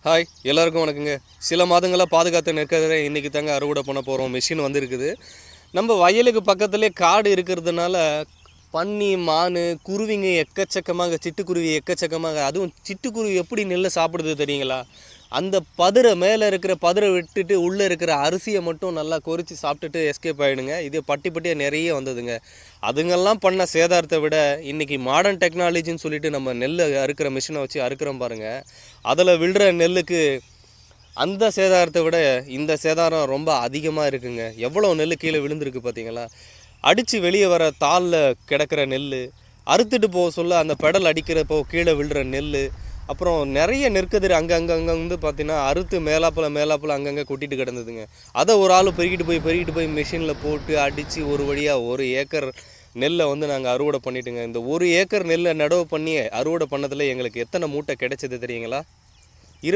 Hi எல்லாருக்கும் வணக்கங்க. சில மாதங்களாக பாதுகாத்து நிற்கிறத இன்றைக்கி தாங்க அறுவடை பண்ண போகிறோம். மிஷின் வந்துருக்குது. நம்ம வயலுக்கு பக்கத்துலேயே காடு இருக்கிறதுனால பன்னி, மான், குருவிங்க எக்கச்சக்கமாக, சிட்டுக்குருவி எக்கச்சக்கமாக. அதுவும் சிட்டுக்குருவி எப்படி நெல்லை சாப்பிடுது தெரியுங்களா? அந்த பதிரை மேலே இருக்கிற பதிரை விட்டுட்டு உள்ளே இருக்கிற அரிசியை மட்டும் நல்லா கொறித்து சாப்பிட்டுட்டு எஸ்கேப் ஆகிடுங்க. இது பட்டி பட்டியாக நிறைய வந்ததுங்க. அதுங்கெல்லாம் பண்ண சேதாரத்தை விட இன்றைக்கி மாடர்ன் டெக்னாலஜின்னு சொல்லிட்டு நம்ம நெல் அறுக்கிற மிஷினை வச்சு அறுக்கிறோம் பாருங்கள். அதில் விழுற நெல்லுக்கு அந்த சேதாரத்தை விட இந்த சேதாரம் ரொம்ப அதிகமாக இருக்குங்க. எவ்வளோ நெல் கீழே விழுந்திருக்கு பார்த்தீங்களா? அடித்து வெளியே வர தாளில் கிடக்கிற நெல், அறுத்துட்டு போக சொல்ல அந்த பெடல் அடிக்கிறப்போ கீழே விழுற நெல், அப்புறம் நிறைய நெற்கதிர் அங்கே வந்து பார்த்தீங்கன்னா அறுத்து மேலாப்பில் அங்கங்கே கொட்டிட்டு கிடந்ததுங்க. அதை ஒரு ஆள் பெருகிட்டு போய் மிஷினில் போட்டு அடித்து ஒரு வழியாக 1 ஏக்கர் நெல்லை வந்து நாங்கள் அறுவடை பண்ணிட்டுங்க. இந்த 1 ஏக்கர் நெல்லை நடவு பண்ணி அறுவடை பண்ணதில் எங்களுக்கு எத்தனை மூட்டை கிடைச்சது தெரியுங்களா?